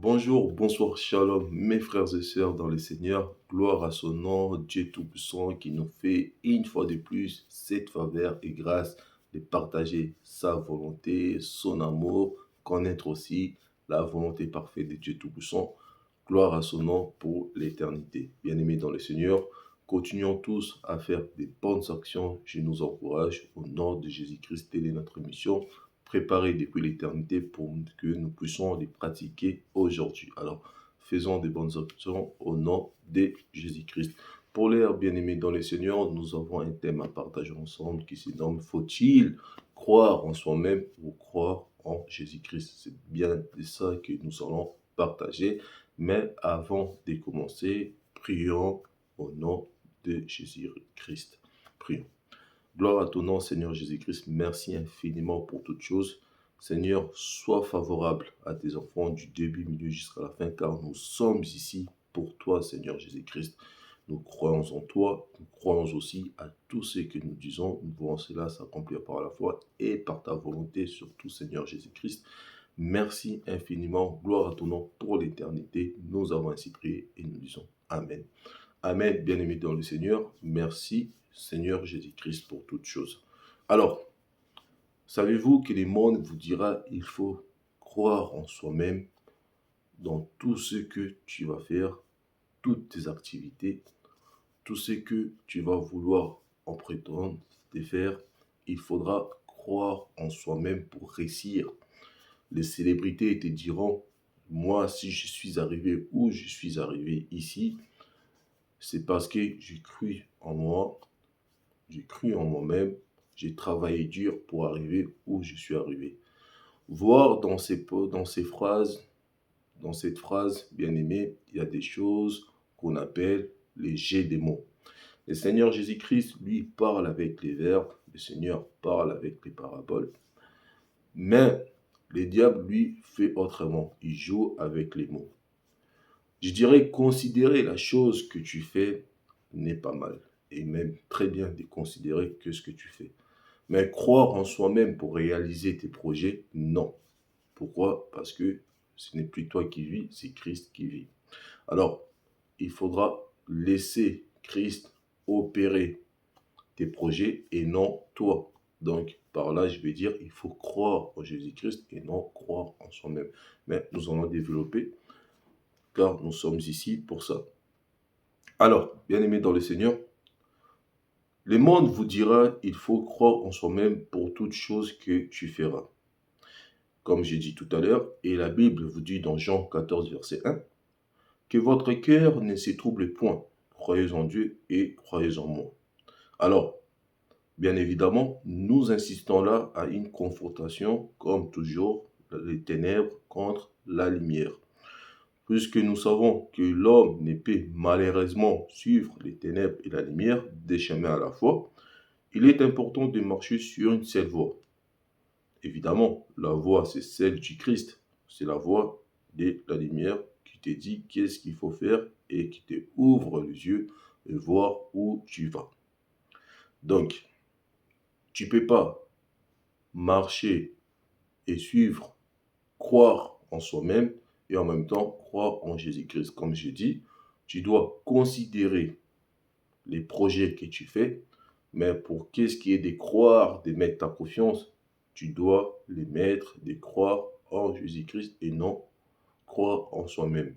Bonjour, bonsoir, shalom, mes frères et sœurs dans le Seigneur. Gloire à son nom, Dieu Tout-Puissant qui nous fait une fois de plus cette faveur et grâce de partager sa volonté, son amour, connaître aussi la volonté parfaite de Dieu Tout-Puissant. Gloire à son nom pour l'éternité. Bien-aimés dans le Seigneur, continuons tous à faire des bonnes actions. Je nous encourage au nom de Jésus-Christ. Telle est notre mission préparés depuis l'éternité pour que nous puissions les pratiquer aujourd'hui. Alors, faisons des bonnes actions au nom de Jésus-Christ. Pour l'air bien-aimé dans le Seigneur, nous avons un thème à partager ensemble qui se nomme Faut-il croire en soi-même ou croire en Jésus-Christ? C'est bien de ça que nous allons partager. Mais avant de commencer, prions au nom de Jésus-Christ. Prions. Gloire à ton nom, Seigneur Jésus-Christ. Merci infiniment pour toutes choses. Seigneur, sois favorable à tes enfants du début, milieu jusqu'à la fin, car nous sommes ici pour toi, Seigneur Jésus-Christ. Nous croyons en toi, nous croyons aussi à tout ce que nous disons. Nous voulons cela s'accomplir par la foi et par ta volonté, surtout, Seigneur Jésus-Christ. Merci infiniment. Gloire à ton nom pour l'éternité. Nous avons ainsi prié et nous disons Amen. Amen, bien-aimés dans le Seigneur. Merci, Seigneur Jésus-Christ, pour toutes choses. Alors, savez-vous que le monde vous dira il faut croire en soi-même dans tout ce que tu vas faire, toutes tes activités, tout ce que tu vas vouloir en prétendre de faire, il faudra croire en soi-même pour réussir. Les célébrités te diront, moi, si je suis arrivé où je suis arrivé ici, c'est parce que j'ai cru en moi, j'ai cru en moi-même, j'ai travaillé dur pour arriver où je suis arrivé. Voir dans cette phrase, bien aimée, il y a des choses qu'on appelle les jets des mots. Le Seigneur Jésus-Christ, lui, parle avec les verbes, le Seigneur parle avec les paraboles. Mais le diable, lui, fait autrement. Il joue avec les mots. Je dirais, considérer la chose que tu fais n'est pas mal. Et même très bien de considérer que ce que tu fais. Mais croire en soi-même pour réaliser tes projets, non. Pourquoi? Parce que ce n'est plus toi qui vis, c'est Christ qui vit. Alors, il faudra laisser Christ opérer tes projets et non toi. Donc, par là, je vais dire, il faut croire en Jésus-Christ et non croire en soi-même. Mais nous allons développer, car nous sommes ici pour ça. Alors, bien-aimés dans le Seigneur, le monde vous dira, il faut croire en soi-même pour toute chose que tu feras. Comme j'ai dit tout à l'heure, et la Bible vous dit dans Jean 14, verset 1, que votre cœur ne se trouble point. Croyez en Dieu et croyez en moi. Alors, bien évidemment, nous insistons là à une confrontation, comme toujours, les ténèbres contre la lumière. Puisque nous savons que l'homme ne peut malheureusement suivre les ténèbres et la lumière, des chemins à la fois, il est important de marcher sur une seule voie. Évidemment, la voie, c'est celle du Christ. C'est la voie de la lumière qui te dit qu'est-ce qu'il faut faire et qui te ouvre les yeux et voir où tu vas. Donc, tu ne peux pas marcher et suivre, croire en soi-même et en même temps croire en Jésus-Christ. Comme j'ai dit, tu dois considérer les projets que tu fais, mais pour qu'est-ce qui est de croire, de mettre ta confiance, tu dois les mettre, de croire en Jésus-Christ et non croire en soi-même.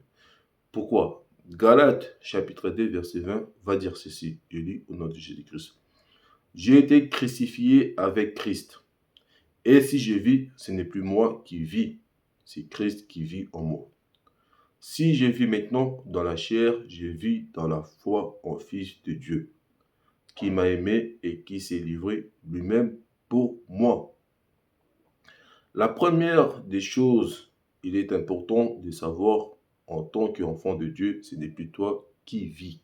Pourquoi? Galates chapitre 2 verset 20 va dire ceci, je lis au nom de Jésus-Christ. J'ai été crucifié avec Christ. Et si je vis, ce n'est plus moi qui vis, c'est Christ qui vit en moi. Si je vis maintenant dans la chair, je vis dans la foi en Fils de Dieu, qui m'a aimé et qui s'est livré lui-même pour moi. La première des choses, il est important de savoir, en tant qu'enfant de Dieu, ce n'est plus toi qui vis.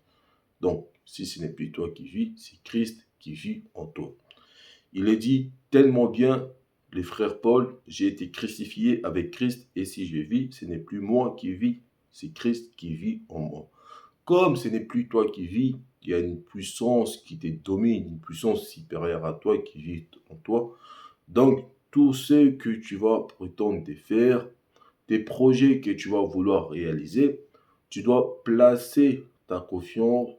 Donc, si ce n'est plus toi qui vis, c'est Christ qui vit en toi. Il est dit tellement bien, les frères Paul, j'ai été crucifié avec Christ et si je vis, ce n'est plus moi qui vis, c'est Christ qui vit en moi. Comme ce n'est plus toi qui vis, il y a une puissance qui te domine, une puissance supérieure à toi qui vit en toi. Donc, tout ce que tu vas prétendre de faire, tes projets que tu vas vouloir réaliser, tu dois placer ta confiance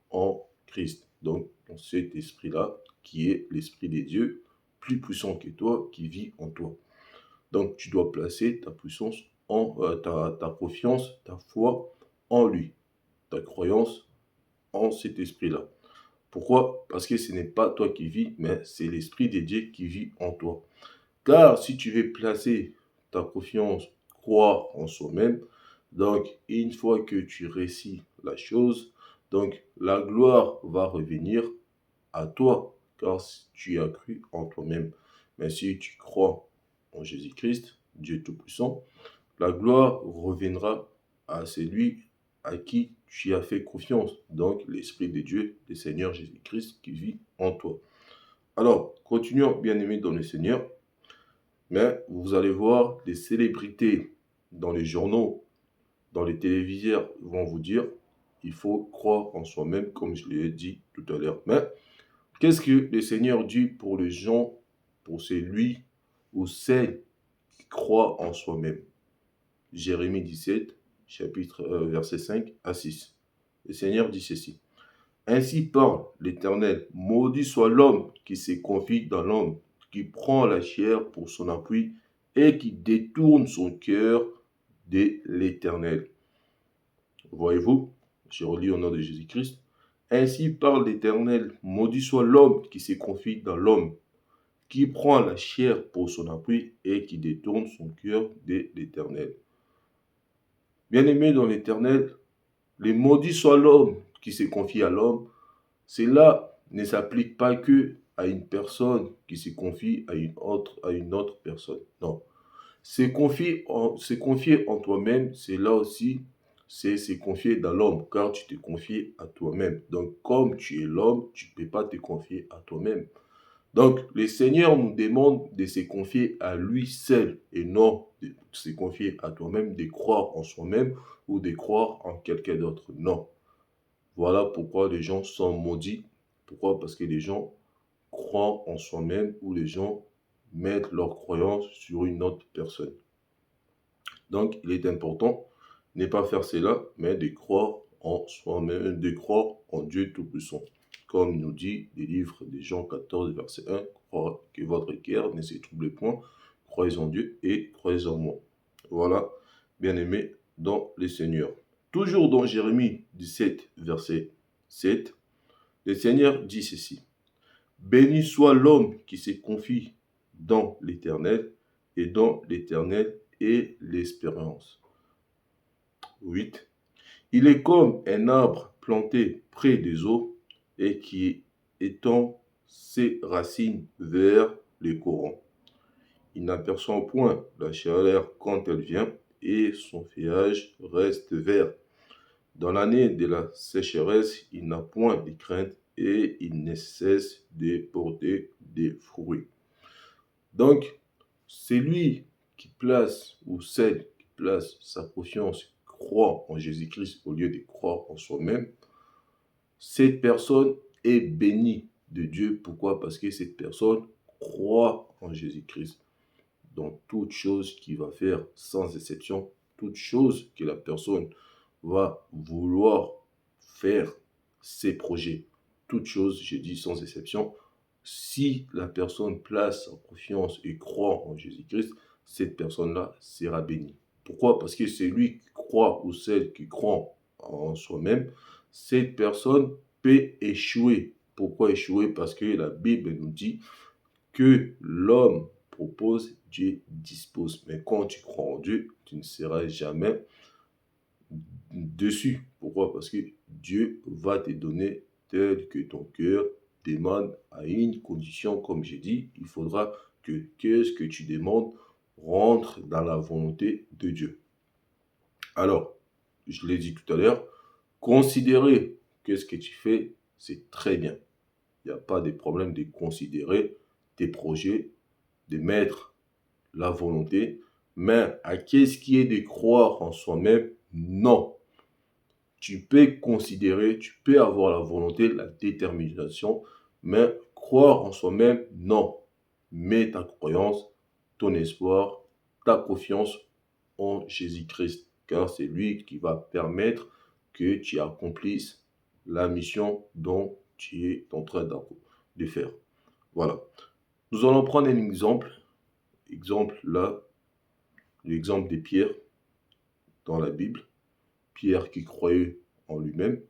en Christ. Donc, en cet esprit-là, qui est l'esprit des dieux, plus puissant que toi, qui vit en toi. Donc, tu dois placer ta puissance ta confiance, ta foi en lui, ta croyance en cet esprit-là. Pourquoi? Parce que ce n'est pas toi qui vis, mais c'est l'esprit des dieux qui vit en toi. Car si tu veux placer ta confiance, croire en soi-même, donc une fois que tu réussis la chose, donc la gloire va revenir à toi, car tu as cru en toi-même. Mais si tu crois en Jésus-Christ, Dieu Tout-Puissant, la gloire reviendra à celui à qui tu as fait confiance, donc l'Esprit de Dieu, le Seigneur Jésus-Christ qui vit en toi. Alors, continuons bien aimés dans le Seigneur, mais vous allez voir des célébrités dans les journaux, dans les téléviseurs vont vous dire, il faut croire en soi-même, comme je l'ai dit tout à l'heure. Mais qu'est-ce que le Seigneur dit pour les gens, pour celui ou celle qui croient en soi-même? Jérémie 17, verset 5 à 6. Le Seigneur dit ceci. Ainsi parle l'Éternel, maudit soit l'homme qui se confie dans l'homme, qui prend la chair pour son appui et qui détourne son cœur de l'Éternel. Voyez-vous, je relis au nom de Jésus-Christ. Ainsi parle l'Éternel, maudit soit l'homme qui se confie dans l'homme, qui prend la chair pour son appui et qui détourne son cœur de l'Éternel. Bien-aimé dans l'Éternel, les maudits soit l'homme qui se confie à l'homme. Cela ne s'applique pas que à une personne qui se confie à une autre personne. Non. Se confier en toi-même, c'est là aussi, c'est se confier dans l'homme, car tu te confies à toi-même. Donc, comme tu es l'homme, tu ne peux pas te confier à toi-même. Donc, le Seigneur nous demande de se confier à lui seul et non de se confier à toi-même, de croire en soi-même ou de croire en quelqu'un d'autre. Non. Voilà pourquoi les gens sont maudits. Pourquoi? Parce que les gens croient en soi-même ou les gens mettent leur croyance sur une autre personne. Donc, il est important de ne pas faire cela, mais de croire en soi-même, de croire en Dieu Tout-Puissant. Comme nous dit le livre de Jean 14, verset 1, croire que votre cœur ne se trouble point, croyez en Dieu et croyez en moi. Voilà, bien-aimés dans le Seigneur. Toujours dans Jérémie 17, verset 7, le Seigneur dit ceci. Béni soit l'homme qui se confie dans l'Éternel et dans l'Éternel et l'espérance. 8. Il est comme un arbre planté près des eaux et qui étend ses racines vers les courants. Il n'aperçoit point la chaleur quand elle vient et son feuillage reste vert. Dans l'année de la sécheresse, il n'a point de crainte et il ne cesse de porter des fruits. Donc, c'est lui qui place, ou celle qui place sa confiance, croit en Jésus-Christ au lieu de croire en soi-même, cette personne est bénie de Dieu. Pourquoi? Parce que cette personne croit en Jésus-Christ. Dans toute chose qu'il va faire, sans exception, toute chose que la personne va vouloir faire, ses projets, toute chose, je dis sans exception, si la personne place sa confiance et croit en Jésus-Christ, cette personne-là sera bénie. Pourquoi? Parce que c'est lui qui croit ou celle qui croit en soi-même, cette personne peut échouer. Pourquoi échouer? Parce que la Bible nous dit que l'homme propose, Dieu dispose. Mais quand tu crois en Dieu, tu ne seras jamais dessus. Pourquoi? Parce que Dieu va te donner tel que ton cœur demande à une condition, comme j'ai dit, il faudra que ce que tu demandes rentre dans la volonté de Dieu. Alors, je l'ai dit tout à l'heure, considérer que ce que tu fais, c'est très bien. Il n'y a pas de problème de considérer tes projets, de mettre la volonté, mais à qu'est-ce qui est de croire en soi-même? Non. Tu peux considérer, tu peux avoir la volonté, la détermination, mais croire en soi-même, non. Mets ta croyance, ton espoir, ta confiance en Jésus-Christ, car c'est lui qui va permettre que tu accomplisses la mission dont tu es en train de faire. Voilà. Nous allons prendre un exemple. Exemple là, l'exemple de Pierre dans la Bible. Pierre qui croyait en lui-même.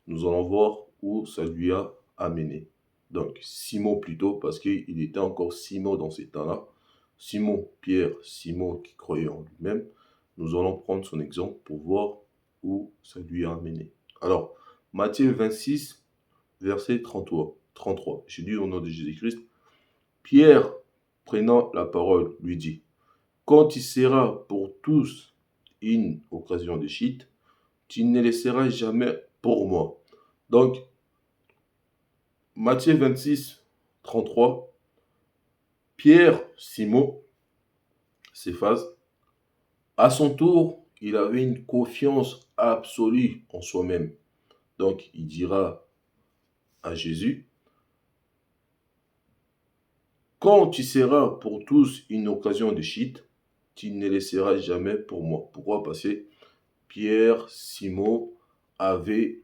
Nous allons voir où ça lui a amené. Donc, Simon plutôt, parce qu'il était encore Simon dans ces temps-là. Simon, Pierre, Simon qui croyait en lui-même. Nous allons prendre son exemple pour voir où ça lui a amené. Alors, Matthieu 26, verset 33. J'ai lu au nom de Jésus-Christ. Pierre, prenant la parole, lui dit, quand il sera pour tous une occasion de chute, tu ne laisseras jamais pour moi. Donc, Matthieu 26, 33, Pierre, Simon, Céphase, à son tour, il avait une confiance absolue en soi-même. Donc, il dira à Jésus, quand tu seras pour tous une occasion de chute, tu ne laisseras jamais pour moi. Pourquoi? Parce que Pierre, Simon avait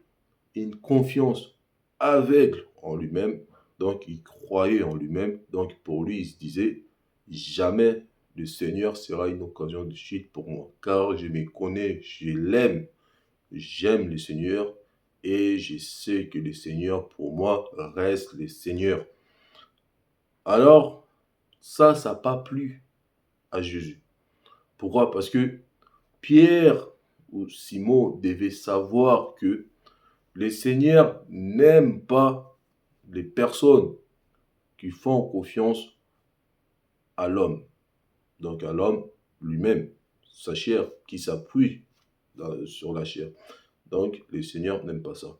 une confiance aveugle en lui-même. Donc, il croyait en lui-même. Donc, pour lui, il se disait, jamais le Seigneur sera une occasion de chute pour moi. Car je me connais, je l'aime, j'aime le Seigneur et je sais que le Seigneur, pour moi, reste le Seigneur. Alors, ça n'a pas plu à Jésus. Pourquoi? Parce que Pierre ou Simon devait savoir que le Seigneur n'aime pas les personnes qui font confiance à l'homme. Donc à l'homme lui-même, sa chair, qui s'appuie sur la chair. Donc le Seigneur n'aime pas ça.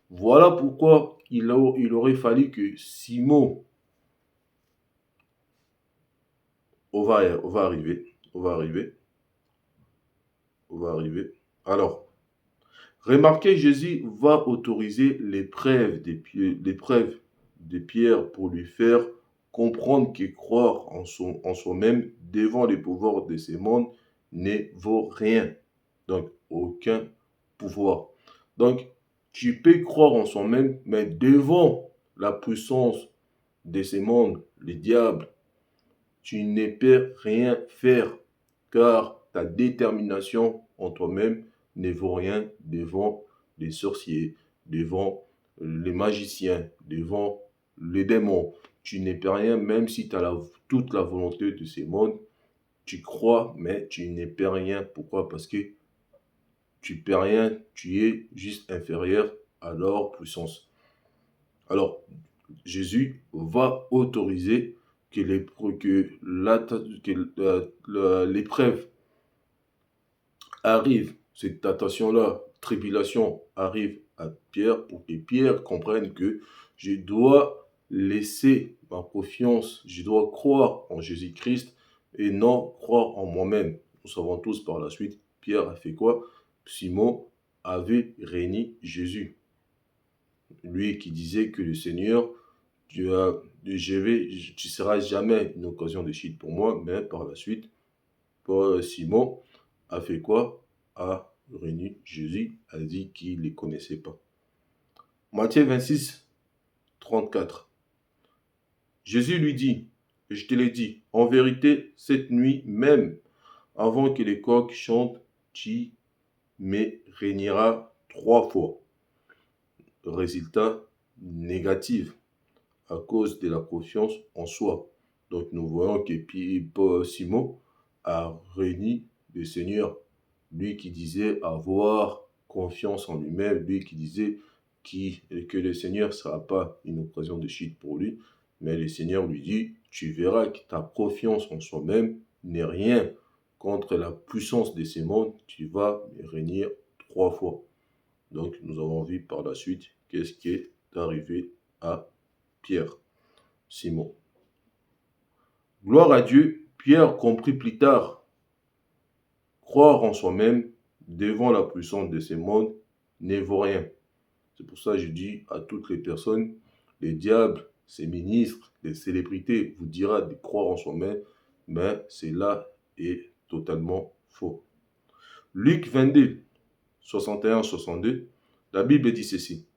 Voilà pourquoi il aurait fallu que Simon, on va arriver. Alors, remarquez, Jésus va autoriser l'épreuve de Pierre pour lui faire comprendre que croire en soi-même devant les pouvoirs de ce monde ne vaut rien. Donc, aucun pouvoir. Donc, tu peux croire en soi-même, mais devant la puissance de ce monde, le diable, tu ne peux rien faire, car ta détermination en toi-même ne vaut rien devant les sorciers, devant les magiciens, devant les démons. Tu ne peux rien, même si tu as toute la volonté de ces mondes. Tu crois, mais tu ne peux rien. Pourquoi? Parce que tu ne peux rien, tu es juste inférieur à leur puissance. Alors, Jésus va autoriser que l'épreuve arrive, cette tentation-là, tribulation arrive à Pierre pour que Pierre comprenne que je dois laisser ma confiance, je dois croire en Jésus-Christ et non croire en moi-même. Nous savons tous par la suite, Pierre a fait quoi? Simon avait régné Jésus. Lui qui disait que le Seigneur, tu seras jamais une occasion de chute pour moi, mais par la suite, Simon a fait quoi? A réuni Jésus, a dit qu'il ne les connaissait pas. Matthieu 26, 34. Jésus lui dit, je te l'ai dit, en vérité, cette nuit même, avant que les coqs chantent, tu me régneras 3 fois. Résultat négatif à cause de la confiance en soi. Donc nous voyons que Simon a réuni le Seigneur, lui qui disait avoir confiance en lui-même, lui qui disait que le Seigneur ne sera pas une occasion de chute pour lui, mais le Seigneur lui dit, tu verras que ta confiance en soi-même n'est rien contre la puissance de ces mondes, tu vas régner 3 fois. Donc nous avons vu par la suite qu'est-ce qui est arrivé à Pierre, Simon. Gloire à Dieu, Pierre comprit plus tard, croire en soi-même devant la puissance de ce monde ne vaut rien. C'est pour ça que je dis à toutes les personnes, les diables, ces ministres, les célébrités vous dira de croire en soi-même, mais cela est totalement Faux. Luc 22, 61-62, la Bible dit ceci.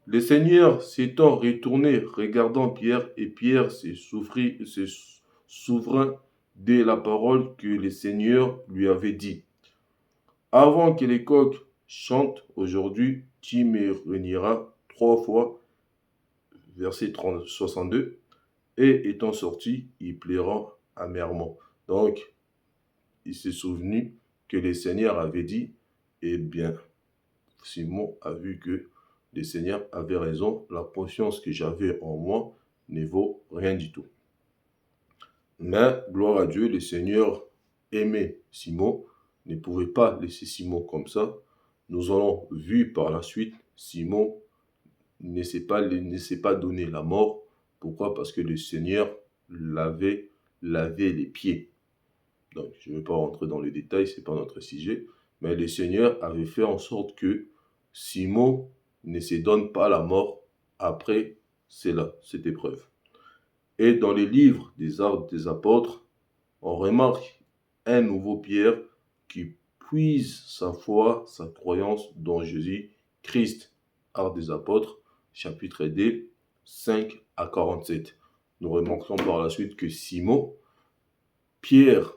Le Seigneur s'étant retourné, regardant Pierre, et Pierre s'est souverain de la parole que le Seigneur lui avait dit. Avant que les coqs chantent aujourd'hui, tu me réuniras 3 fois, verset 62, et étant sorti, il pleura amèrement. Donc, il s'est souvenu que le Seigneur avait dit, eh bien, Simon a vu que le Seigneur avait raison, la confiance que j'avais en moi ne vaut rien du tout. Mais, gloire à Dieu, le Seigneur aimait Simon, ne pouvait pas laisser Simon comme ça. Nous allons vu par la suite, Simon ne s'est pas donné la mort. Pourquoi? Parce que le Seigneur l'avait lavé les pieds. Donc, je ne vais pas rentrer dans les détails, ce n'est pas notre sujet. Mais le Seigneur avait fait en sorte que Simon ne se donne pas la mort après cette épreuve. Et dans les livres des Actes des Apôtres, on remarque un nouveau Pierre qui puise sa foi, sa croyance dans Jésus-Christ. Actes des Apôtres, chapitre 2, 5 à 47. Nous remarquons par la suite que Simon, Pierre,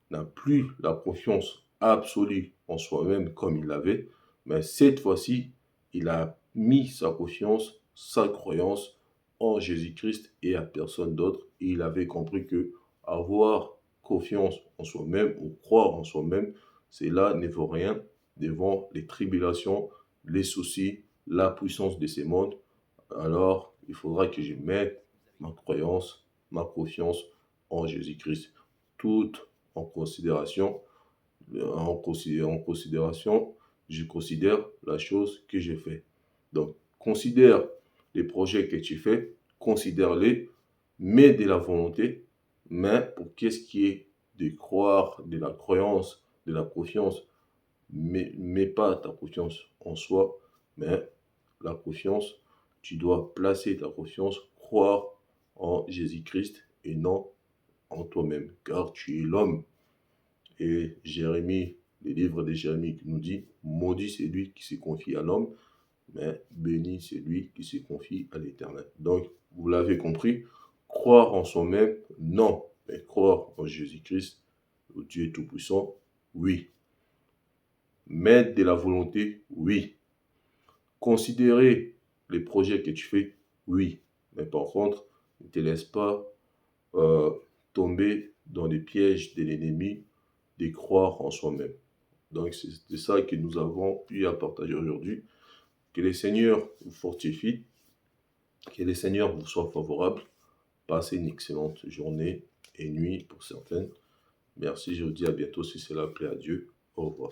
n'a plus la confiance absolue en soi-même comme il l'avait, mais cette fois-ci, il a mis sa confiance, sa croyance en Jésus-Christ et à personne d'autre. Et il avait compris que avoir confiance en soi-même ou croire en soi-même, cela ne vaut rien devant les tribulations, les soucis, la puissance de ces mondes. Alors, il faudra que je mette ma croyance, ma confiance en Jésus-Christ. Toute en considération, je considère la chose que j'ai fait. Donc, considère les projets que tu fais, considère-les, mets de la volonté, mais pour qu'est-ce qui est de croire, de la croyance, de la confiance, mets pas ta confiance en soi, mais la confiance, tu dois placer ta confiance, croire en Jésus-Christ et non en toi-même, car tu es l'homme. Et Jérémie, le livre de Jérémie qui nous dit, maudit c'est lui qui se confie à l'homme, mais béni c'est lui qui se confie à l'Éternel. Donc, vous l'avez compris, croire en soi-même, non, mais croire en Jésus-Christ, au Dieu Tout-Puissant, oui. Mettre de la volonté, oui. Considérer les projets que tu fais, oui. Mais par contre, ne te laisse pas tomber dans les pièges de l'ennemi de croire en soi-même. Donc c'est ça que nous avons eu à partager aujourd'hui. Que le Seigneur vous fortifie, que le Seigneur vous soit favorable. Passez une excellente journée et nuit pour certaines. Merci, je vous dis à bientôt si cela plaît à Dieu. Au revoir.